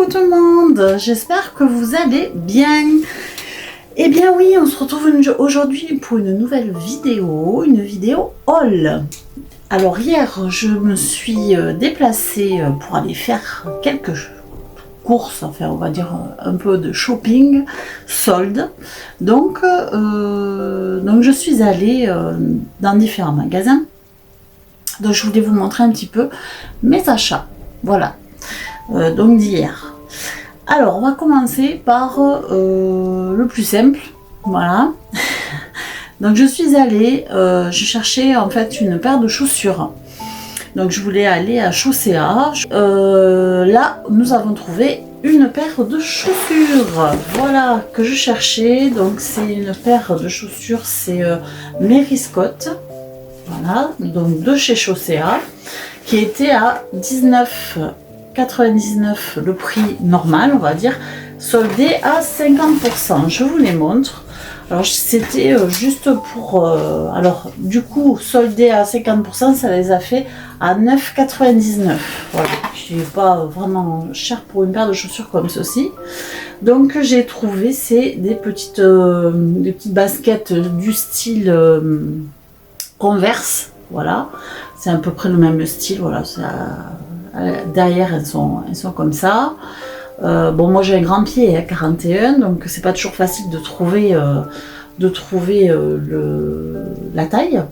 Coucou tout le monde, j'espère que vous allez bien. Eh bien oui, on se retrouve aujourd'hui pour une nouvelle vidéo, haul. Alors hier, je me suis déplacée pour aller faire quelques courses, enfin on va dire un peu de shopping, solde. Donc je suis allée dans différents magasins. Donc je voulais vous montrer un petit peu mes achats, voilà. Donc d'hier. Alors on va commencer par le plus simple, voilà. Donc je suis allée, je cherchais en fait une paire de chaussures. Donc je voulais aller à Chaussea. Là nous avons trouvé une paire de chaussures, voilà, que je cherchais. Donc c'est une paire de chaussures, c'est Mary Scott, voilà, donc de chez Chaussea, qui était à 19,99 le prix normal, on va dire, soldé à 50%. Je vous les montre. Alors c'était juste pour... alors du coup, soldé à 50%, ça les a fait à 9,99. Voilà, qui n'est pas vraiment cher pour une paire de chaussures comme ceci. Donc j'ai trouvé, c'est des petites baskets du style Converse. Voilà, c'est à peu près le même style. Voilà, ça... derrière elles sont comme ça. Bon, moi j'ai un grand pied à 41, donc c'est pas toujours facile de trouver la taille,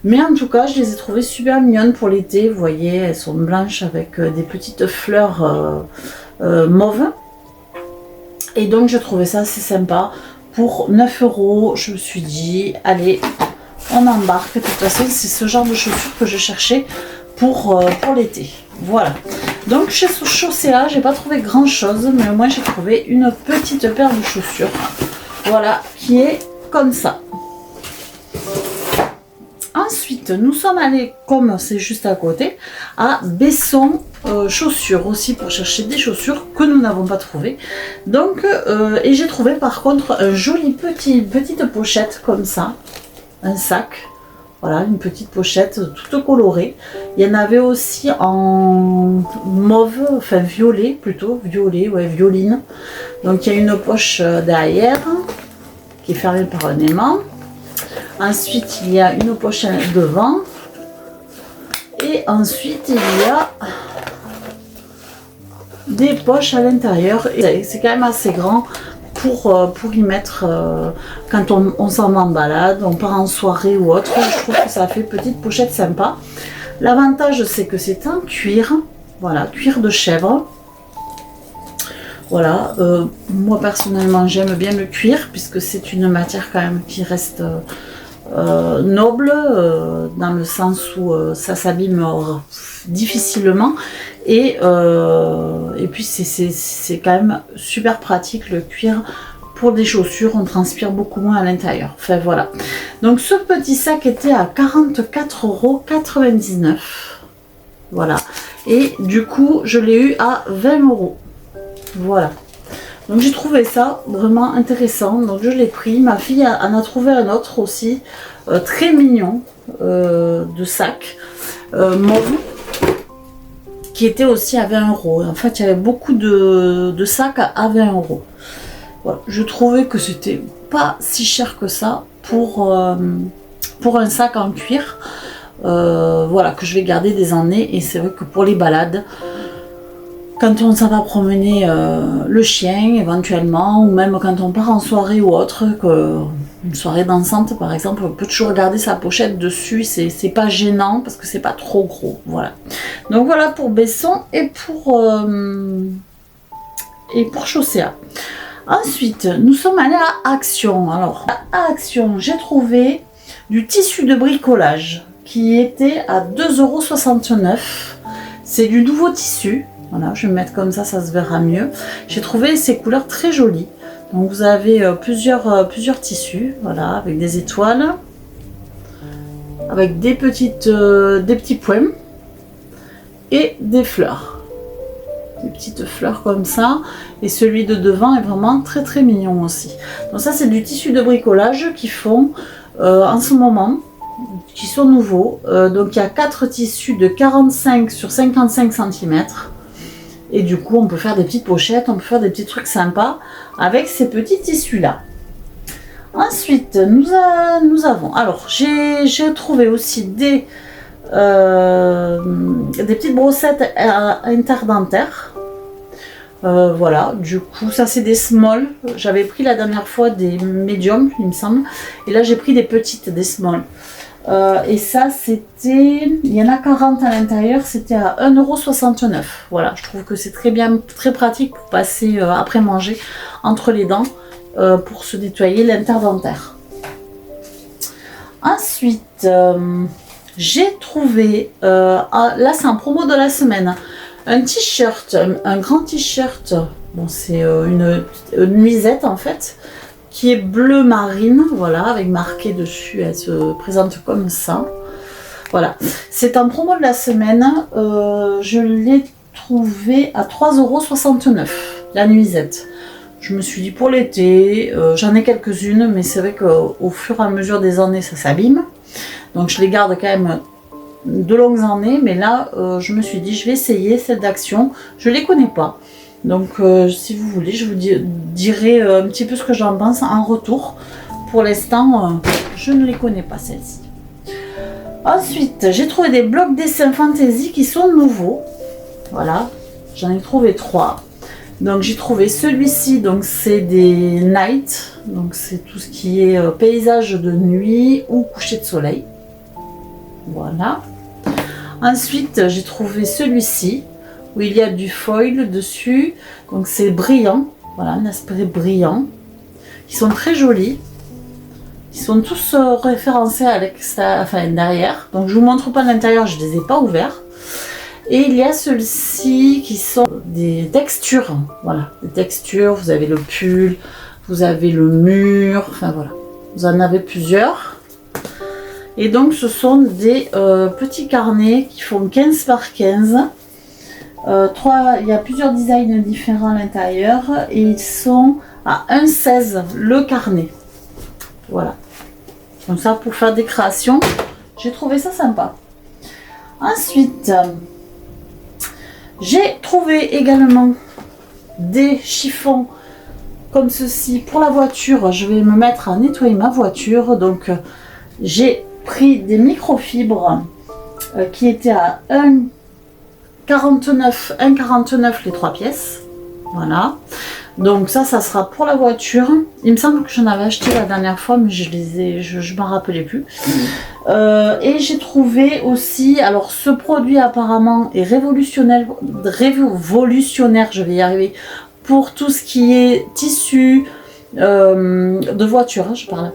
mais en tout cas je les ai trouvées super mignonnes pour l'été. Vous voyez, elles sont blanches avec des petites fleurs mauves, et donc je trouvais ça assez sympa. Pour 9 €, je me suis dit allez, on embarque. De toute façon c'est ce genre de chaussures que je cherchais pour l'été. Voilà, donc chez Chaussea, j'ai pas trouvé grand chose, mais au moins j'ai trouvé une petite paire de chaussures, voilà, qui est comme ça. Ensuite, nous sommes allés, comme c'est juste à côté, à Besson chaussures aussi, pour chercher des chaussures que nous n'avons pas trouvé. Donc, et j'ai trouvé par contre un joli petite pochette comme ça, un sac. Voilà, une petite pochette toute colorée. Il y en avait aussi en mauve, enfin violet plutôt, violet, ouais, violine. Donc il y a une poche derrière qui est fermée par un aimant. Ensuite il y a une poche devant. Et ensuite il y a des poches à l'intérieur. Et c'est quand même assez grand pour y mettre quand on s'en va en balade, on part en soirée ou autre. Je trouve que ça fait petite pochette sympa. L'avantage c'est que c'est en cuir, voilà, cuir de chèvre. Voilà, moi personnellement j'aime bien le cuir puisque c'est une matière quand même qui reste noble, dans le sens où ça s'abîme difficilement, et puis c'est quand même super pratique le cuir pour des chaussures. On transpire beaucoup moins à l'intérieur. Enfin voilà, donc ce petit sac était à 44,99 €, voilà, et du coup je l'ai eu à 20 €. Voilà, donc j'ai trouvé ça vraiment intéressant, donc je l'ai pris. Ma fille en a trouvé un autre aussi, très mignon, de sac mauve, qui était aussi à 20 €. En fait il y avait beaucoup de sacs à 20 €. Voilà, je trouvais que c'était pas si cher que ça pour un sac en cuir, voilà, que je vais garder des années. Et c'est vrai que pour les balades, quand on s'en va promener le chien éventuellement, ou même quand on part en soirée ou autre, une soirée dansante par exemple, on peut toujours garder sa pochette dessus, c'est pas gênant parce que c'est pas trop gros. Voilà, donc voilà pour Besson et pour Chaussea. Ensuite nous sommes allés à Action. Alors à Action j'ai trouvé du tissu de bricolage qui était à 2,69 €. C'est du nouveau tissu. Voilà, je vais me mettre comme ça, ça se verra mieux. J'ai trouvé ces couleurs très jolies. Donc vous avez plusieurs tissus, voilà, avec des étoiles, avec des petits points et des fleurs, des petites fleurs comme ça. Et celui de devant est vraiment très très mignon aussi. Donc ça c'est du tissu de bricolage qui font en ce moment, qui sont nouveaux. Donc il y a 4 tissus de 45 sur 55 cm. Et du coup, on peut faire des petites pochettes, on peut faire des petits trucs sympas avec ces petits tissus-là. Ensuite, nous avons... Alors, j'ai trouvé aussi des petites brossettes interdentaires. Voilà, du coup, ça c'est des small. J'avais pris la dernière fois des medium, il me semble. Et là, j'ai pris des petites, des small. Et ça, c'était... Il y en a 40 à l'intérieur, c'était à 1,69 €. Voilà, je trouve que c'est très bien, très pratique pour passer après manger entre les dents pour se nettoyer l'interdentaire. Ensuite, j'ai trouvé, là c'est en promo de la semaine, un t-shirt, un grand t-shirt. Bon, c'est une nuisette en fait, qui est bleu marine, voilà, avec marqué dessus, elle se présente comme ça. Voilà, c'est en promo de la semaine, je l'ai trouvé à 3,69 €, la nuisette. Je me suis dit pour l'été, j'en ai quelques-unes, mais c'est vrai qu'au fur et à mesure des années, ça s'abîme. Donc je les garde quand même de longues années, mais là, je me suis dit, je vais essayer celle d'Action. Je ne les connais pas. Donc si vous voulez, je vous dirai un petit peu ce que j'en pense en retour. Pour l'instant, je ne les connais pas, celles-ci. Ensuite, j'ai trouvé des blocs dessins fantasy qui sont nouveaux. Voilà, j'en ai trouvé 3. Donc j'ai trouvé celui-ci, donc c'est des nights, donc c'est tout ce qui est paysage de nuit ou coucher de soleil. Voilà. Ensuite j'ai trouvé celui-ci où il y a du foil dessus, donc c'est brillant, voilà, un aspect brillant, qui sont très jolis. Ils sont tous référencés à l'extérieur, enfin derrière, donc je vous montre pas l'intérieur, je les ai pas ouverts. Et il y a ceux-ci qui sont des textures, voilà, des textures, vous avez le pull, vous avez le mur, enfin voilà, vous en avez plusieurs. Et donc ce sont des petits carnets qui font 15 par 15. Il y a plusieurs designs différents à l'intérieur et ils sont à 1,16 € le carnet. Voilà, comme ça pour faire des créations, j'ai trouvé ça sympa. Ensuite, j'ai trouvé également des chiffons comme ceci pour la voiture. Je vais me mettre à nettoyer ma voiture. Donc j'ai pris des microfibres qui étaient à 1,49 les 3 pièces. Voilà. Donc ça sera pour la voiture. Il me semble que j'en avais acheté la dernière fois, mais je m'en rappelais plus. Et j'ai trouvé aussi, alors ce produit apparemment est révolutionnaire, je vais y arriver, pour tout ce qui est tissu de voiture, hein, je parle.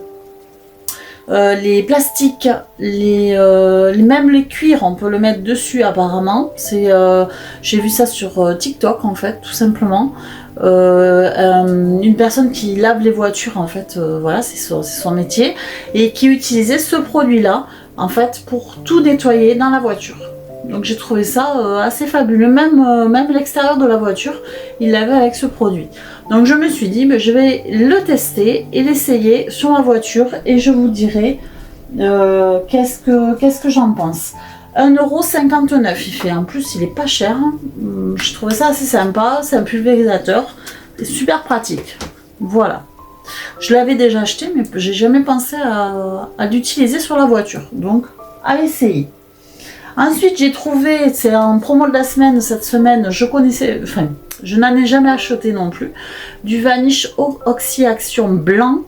Les plastiques, même les cuirs, on peut le mettre dessus apparemment. J'ai vu ça sur TikTok en fait, tout simplement. Une personne qui lave les voitures en fait, voilà, c'est son métier, et qui utilisait ce produit-là en fait pour tout nettoyer dans la voiture. Donc j'ai trouvé ça assez fabuleux, même l'extérieur de la voiture, il l'avait avec ce produit. Donc je me suis dit, je vais le tester et l'essayer sur ma voiture et je vous dirai qu'est-ce que j'en pense. 1,59 € il fait, en plus il est pas cher, je trouvais ça assez sympa, c'est un pulvérisateur, c'est super pratique. Voilà, je l'avais déjà acheté mais j'ai jamais pensé à l'utiliser sur la voiture, donc à essayer. Ensuite j'ai trouvé, c'est en promo de la semaine cette semaine, je n'en ai jamais acheté non plus, du Vanish Oxy Action blanc.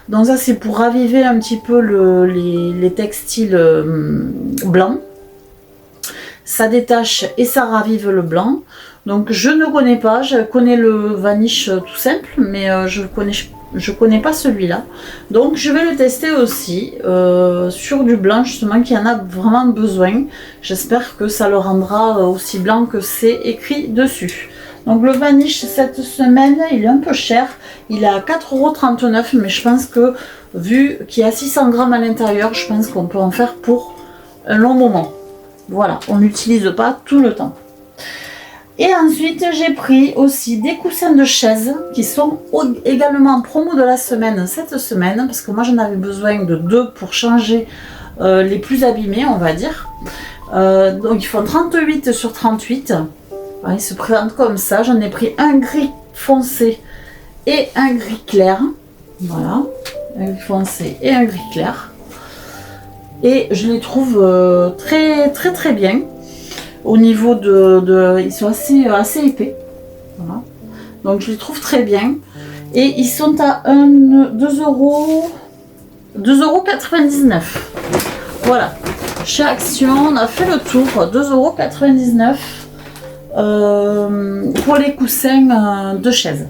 Donc ça c'est pour raviver un petit peu les textiles blancs. Ça détache et ça ravive le blanc. Donc je ne connais pas, je connais le Vanish tout simple, mais je connais pas celui-là. Donc je vais le tester aussi sur du blanc justement qui en a vraiment besoin. J'espère que ça le rendra aussi blanc que c'est écrit dessus. Donc le Vanish cette semaine il est un peu cher, il est à 4,39 €, mais je pense que vu qu'il y a 600 grammes à l'intérieur, je pense qu'on peut en faire pour un long moment. Voilà, on n'utilise pas tout le temps. Et ensuite j'ai pris aussi des coussins de chaise qui sont également en promo de la semaine cette semaine, parce que moi j'en avais besoin de 2 pour changer les plus abîmés on va dire. Donc ils font 38 sur 38. Il se présente comme ça. J'en ai pris un gris foncé et un gris clair. Voilà, un gris foncé et un gris clair. Et je les trouve très bien. Au niveau ils sont assez épais. Voilà. Donc je les trouve très bien. Et ils sont à 2,99 €. Voilà. Chez Action, on a fait le tour. 2,99 € pour les coussins de chaise.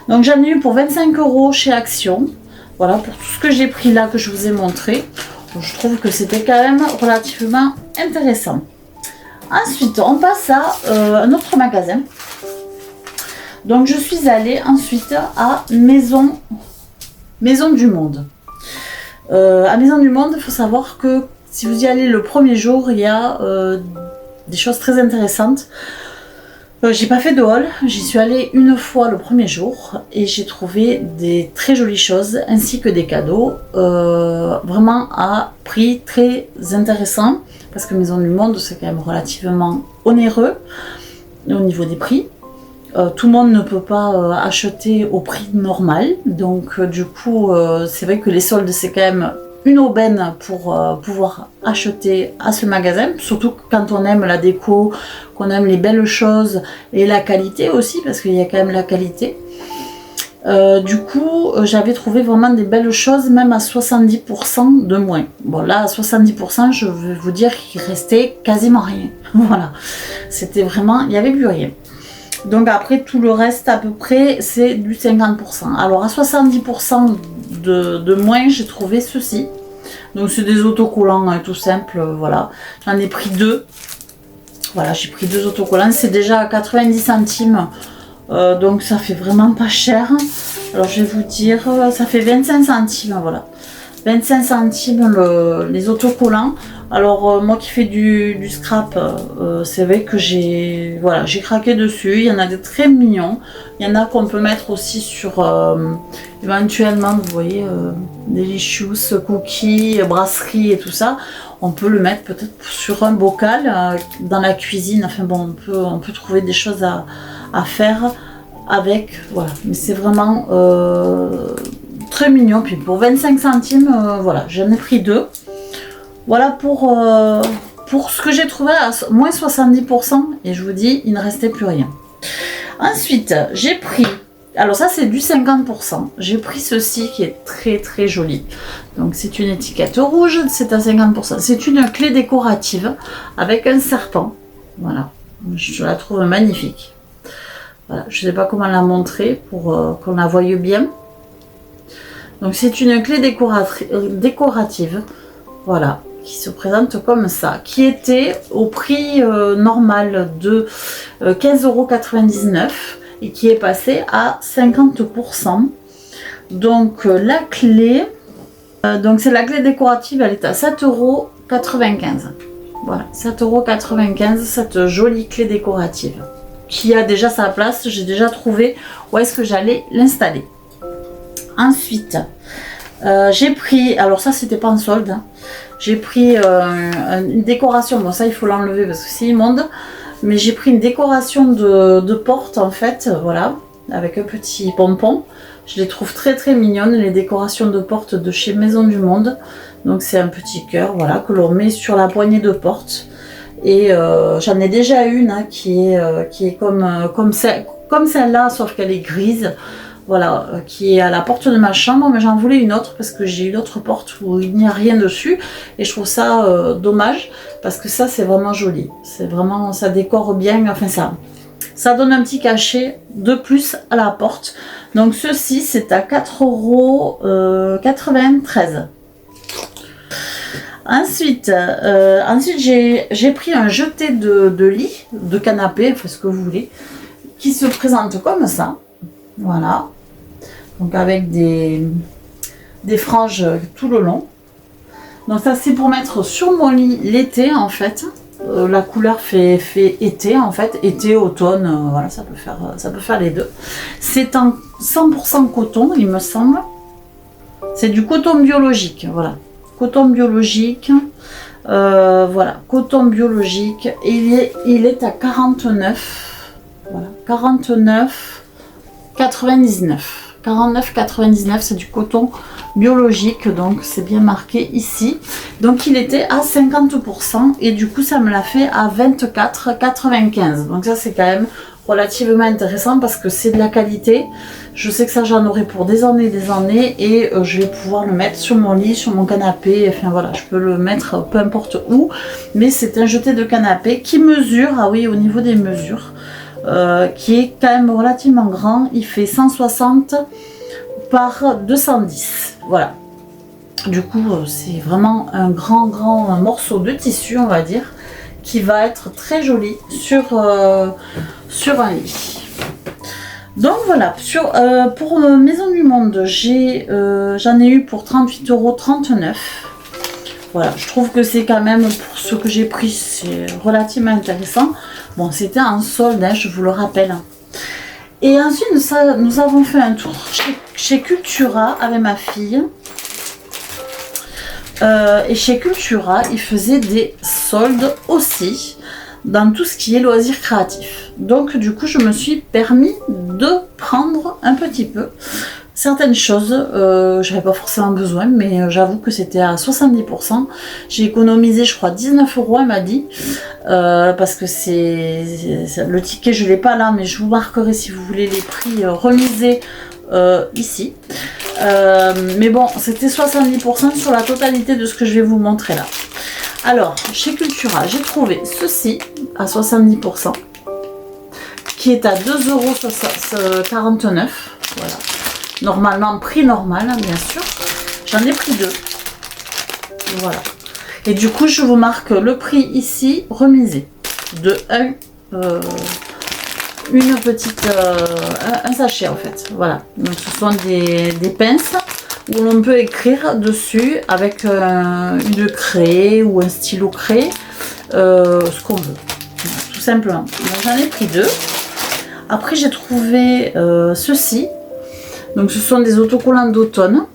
Donc j'en ai eu pour 25 € chez Action. Voilà, pour tout ce que j'ai pris là que je vous ai montré. Donc, je trouve que c'était quand même relativement intéressant. Ensuite, on passe à un autre magasin. Donc je suis allée ensuite à Maison du Monde. À Maison du Monde, il faut savoir que si vous y allez le premier jour, il y a des choses très intéressantes. J'ai pas fait de haul, j'y suis allée une fois le premier jour et j'ai trouvé des très jolies choses ainsi que des cadeaux vraiment à prix très intéressant parce que Maison du Monde c'est quand même relativement onéreux au niveau des prix. Tout le monde ne peut pas acheter au prix normal, donc du coup c'est vrai que les soldes c'est quand même une aubaine pour pouvoir acheter à ce magasin, surtout quand on aime la déco, qu'on aime les belles choses et la qualité aussi, parce qu'il y a quand même la qualité. Du coup, j'avais trouvé vraiment des belles choses, même à 70% de moins. Bon là, à 70%, je vais vous dire qu'il restait quasiment rien. Voilà, c'était vraiment, il n'y avait plus rien. Donc après, tout le reste à peu près, c'est du 50%. Alors à 70% de moins, j'ai trouvé ceci. Donc c'est des autocollants tout simples, voilà. J'en ai pris deux. Voilà, j'ai pris deux autocollants. C'est déjà à 90 centimes. Donc ça fait vraiment pas cher. Alors je vais vous dire, ça fait 25 centimes, voilà. 25 centimes les autocollants. Alors moi qui fais du scrap, c'est vrai que j'ai craqué dessus. Il y en a des très mignons. Il y en a qu'on peut mettre aussi sur éventuellement, vous voyez, delicious, cookies, brasserie et tout ça. On peut le mettre peut-être sur un bocal dans la cuisine. Enfin bon, on peut trouver des choses à faire avec. Voilà, mais c'est vraiment très mignon. Puis pour 25 centimes, voilà, j'en ai pris deux. Voilà pour ce que j'ai trouvé à moins 70%. Et je vous dis, il ne restait plus rien. Ensuite, j'ai pris... Alors ça, c'est du 50%. J'ai pris ceci qui est très joli. Donc c'est une étiquette rouge, c'est à 50%. C'est une clé décorative avec un serpent. Voilà. Je la trouve magnifique. Voilà. Je ne sais pas comment la montrer pour qu'on la voie bien. Donc c'est une clé décorative. Voilà. Qui se présente comme ça, qui était au prix normal de 15,99 € et qui est passé à 50%. Donc la clé, donc c'est la clé décorative, elle est à 7,95 €. Voilà, 7,95 € cette jolie clé décorative qui a déjà sa place. J'ai déjà trouvé où est-ce que j'allais l'installer. Ensuite, j'ai pris, alors ça c'était pas en solde, hein. J'ai pris une décoration, bon ça il faut l'enlever parce que c'est immonde, mais j'ai pris une décoration de porte en fait, voilà, avec un petit pompon. Je les trouve très mignonnes, les décorations de porte de chez Maison du Monde. Donc c'est un petit cœur, voilà, que l'on met sur la poignée de porte. Et j'en ai déjà une hein, qui est comme celle-là, sauf qu'elle est grise. Voilà, qui est à la porte de ma chambre, mais j'en voulais une autre parce que j'ai une autre porte où il n'y a rien dessus et je trouve ça dommage parce que ça c'est vraiment joli, c'est vraiment, ça décore bien, enfin ça donne un petit cachet de plus à la porte. Donc ceci c'est à 4,93 €. Ensuite j'ai pris un jeté de lit, de canapé, enfin ce que vous voulez, qui se présente comme ça. Voilà, donc avec des franges tout le long. Donc ça c'est pour mettre sur mon lit l'été en fait. La couleur fait été en fait, été, automne, voilà, ça peut faire les deux. C'est en 100% coton il me semble. C'est du coton biologique, voilà. Coton biologique, voilà, coton biologique. Et il est à 49 49,99. 49,99, c'est du coton biologique, donc c'est bien marqué ici. Donc il était à 50% et du coup ça me l'a fait à 24,95. Donc ça c'est quand même relativement intéressant parce que c'est de la qualité. Je sais que ça j'en aurai pour des années et je vais pouvoir le mettre sur mon lit, sur mon canapé, enfin voilà, je peux le mettre peu importe où, mais c'est un jeté de canapé qui mesure, ah oui, au niveau des mesures, qui est quand même relativement grand. Il fait 160 par 210, voilà. Du coup c'est vraiment un grand morceau de tissu, on va dire, qui va être très joli sur un lit. Donc voilà, pour Maison du Monde, j'en ai eu pour 38,39 €. Voilà, je trouve que c'est quand même, pour ce que j'ai pris, c'est relativement intéressant. Bon, c'était en solde, hein, je vous le rappelle. Et ensuite, nous avons fait un tour chez Cultura avec ma fille. Et chez Cultura, ils faisaient des soldes aussi dans tout ce qui est loisirs créatifs. Donc du coup, je me suis permis de prendre un petit peu certaines choses. J'avais pas forcément besoin, mais j'avoue que c'était à 70%. J'ai économisé, je crois, 19 €, elle m'a dit. Parce que le ticket, je l'ai pas là, mais je vous marquerai si vous voulez les prix remisés ici. Mais bon, c'était 70% sur la totalité de ce que je vais vous montrer là. Alors, chez Cultura, j'ai trouvé ceci à 70%, qui est à 2,49 €. Voilà. Normalement, prix normal, hein, bien sûr. J'en ai pris 2. Voilà. Et du coup, je vous marque le prix ici, remisé. De un sachet en fait. Voilà. Donc, ce sont des pinces où l'on peut écrire dessus avec une craie ou un stylo craie, ce qu'on veut, voilà, tout simplement. Donc j'en ai pris 2. Après j'ai trouvé ceci. Donc ce sont des autocollants d'automne.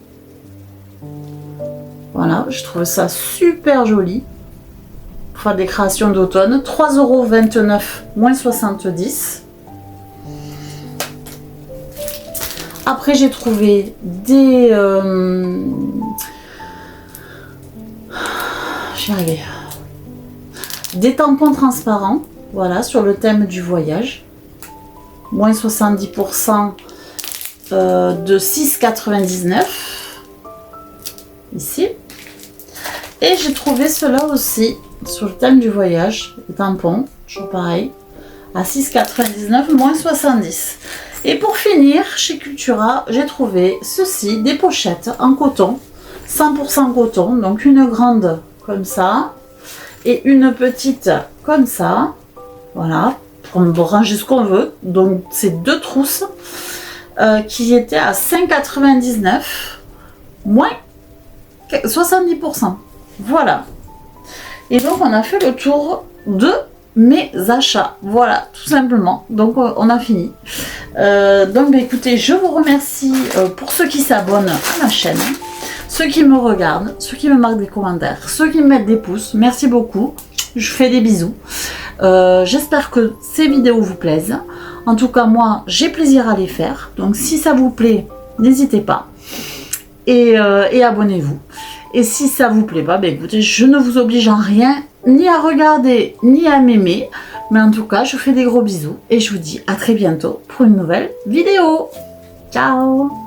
Voilà, je trouve ça super joli pour faire des créations d'automne. 3,29 € moins 70. Après j'ai trouvé des j'y arrive, des tampons transparents, voilà, sur le thème du voyage, moins 70%, de 6,99 € ici. Et j'ai trouvé cela aussi sur le thème du voyage, les tampons, toujours pareil, à 6,99 € moins 70. Et pour finir, chez Cultura, j'ai trouvé ceci, des pochettes en coton, 100% coton, donc une grande comme ça, et une petite comme ça, voilà, pour ranger ce qu'on veut. Donc c'est 2 trousses qui étaient à 5,99 € moins 70%. Voilà. Et donc on a fait le tour de mes achats, voilà, tout simplement. Donc on a fini. Donc bah, écoutez, je vous remercie pour ceux qui s'abonnent à ma chaîne, ceux qui me regardent, ceux qui me marquent des commentaires, ceux qui me mettent des pouces, merci beaucoup, je fais des bisous. J'espère que ces vidéos vous plaisent. En tout cas moi j'ai plaisir à les faire, donc si ça vous plaît, n'hésitez pas et abonnez-vous. Et si ça vous plaît pas, bah, écoutez, je ne vous oblige en rien, ni à regarder, ni à m'aimer. Mais en tout cas, je vous fais des gros bisous et je vous dis à très bientôt pour une nouvelle vidéo. Ciao!